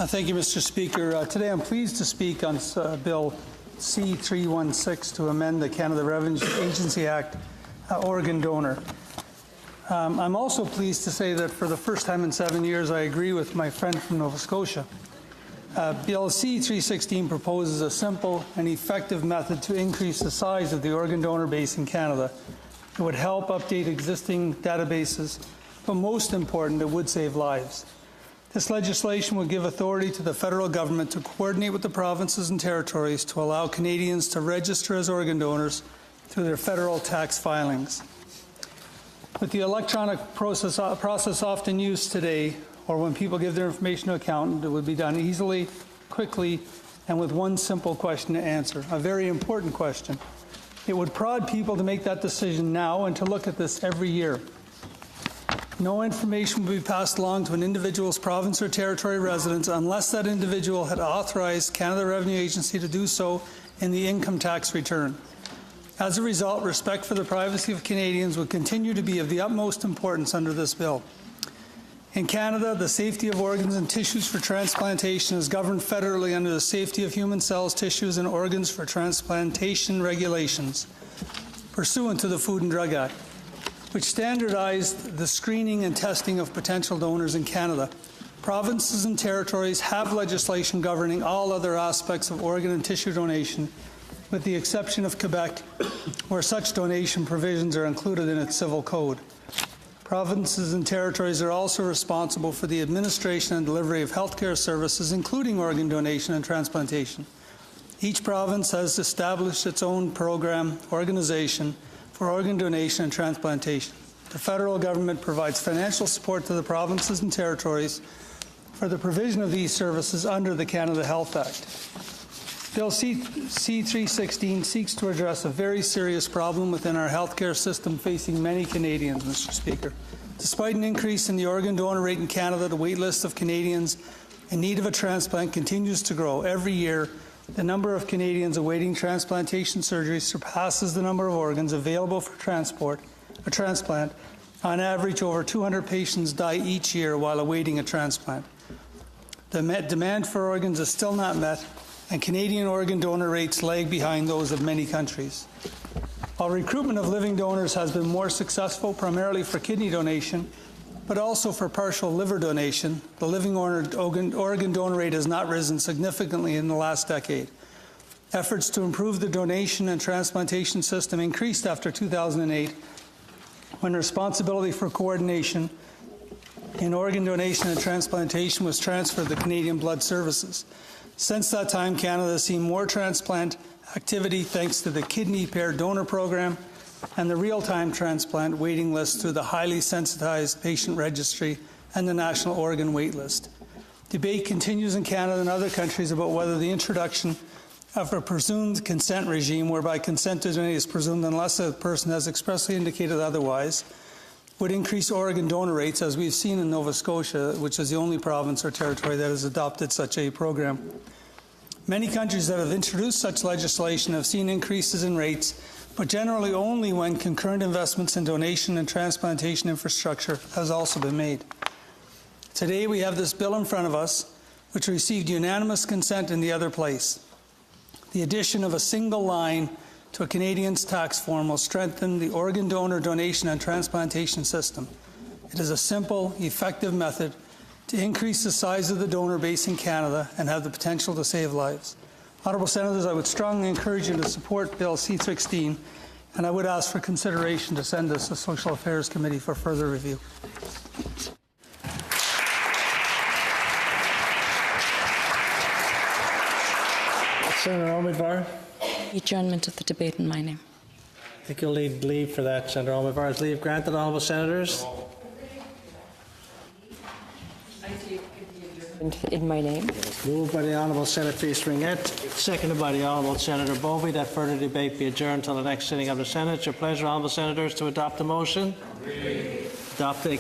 Thank you, Mr. Speaker. Today I'm pleased to speak on Bill C-316 to amend the Canada Revenue Agency Act, organ donor. I'm also pleased to say that for the first time in 7 years, I agree with my friend from Nova Scotia. Bill C-316 proposes a simple and effective method to increase the size of the organ donor base in Canada. It would help update existing databases, but most important, it would save lives. This legislation will give authority to the federal government to coordinate with the provinces and territories to allow Canadians to register as organ donors through their federal tax filings. With the electronic process often used today, or when people give their information to an accountant, it would be done easily, quickly, and with one simple question to answer, a very important question. It would prod people to make that decision now and to look at this every year. No information will be passed along to an individual's province or territory residence unless that individual had authorized Canada Revenue Agency to do so in the income tax return. As a result, respect for the privacy of Canadians would continue to be of the utmost importance under this bill. In Canada, the safety of organs and tissues for transplantation is governed federally under the Safety of Human Cells, Tissues, and Organs for Transplantation regulations, pursuant to the Food and Drug Act, which standardized the screening and testing of potential donors in Canada. Provinces and territories have legislation governing all other aspects of organ and tissue donation, with the exception of Quebec, where such donation provisions are included in its civil code. Provinces and territories are also responsible for the administration and delivery of healthcare services, including organ donation and transplantation. Each province has established its own program organization for organ donation and transplantation. The federal government provides financial support to the provinces and territories for the provision of these services under the Canada Health Act. Bill C-316 seeks to address a very serious problem within our healthcare system facing many Canadians, Mr. Speaker. Despite an increase in the organ donor rate in Canada, the wait list of Canadians in need of a transplant continues to grow. Every year, the number of Canadians awaiting transplantation surgery surpasses the number of organs available for transplant. On average, over 200 patients die each year while awaiting a transplant. The demand for organs is still not met, and Canadian organ donor rates lag behind those of many countries. While recruitment of living donors has been more successful, primarily for kidney donation, but also for partial liver donation, the living organ donor rate has not risen significantly in the last decade. Efforts to improve the donation and transplantation system increased after 2008, when responsibility for coordination in organ donation and transplantation was transferred to Canadian Blood Services. Since that time, Canada has seen more transplant activity thanks to the kidney pair donor program and the real-time transplant waiting list through the highly sensitized patient registry and the national organ wait list. Debate continues in Canada and other countries about whether the introduction of a presumed consent regime, whereby consent to donate is presumed unless a person has expressly indicated otherwise, would increase organ donor rates, as we've seen in Nova Scotia, which is the only province or territory that has adopted such a program. Many countries that have introduced such legislation have seen increases in rates, but generally only when concurrent investments in donation and transplantation infrastructure has also been made. Today we have this bill in front of us, which received unanimous consent in the other place. The addition of a single line to a Canadian's tax form will strengthen the organ donor donation and transplantation system. It is a simple, effective method to increase the size of the donor base in Canada and have the potential to save lives. Honourable Senators, I would strongly encourage you to support Bill C-16, and I would ask for consideration to send this to the Social Affairs Committee for further review. Senator Webber. Adjournment of the debate in my name. I think you'll need leave for that, Senator Webber. Is leave granted, honourable senators? In my name. Moved by the Honourable Senator C-316, seconded by the Honourable Senator Bovey, that further debate be adjourned until the next sitting of the Senate. It's your pleasure, honourable senators, to adopt the motion. Agreed. Adopt the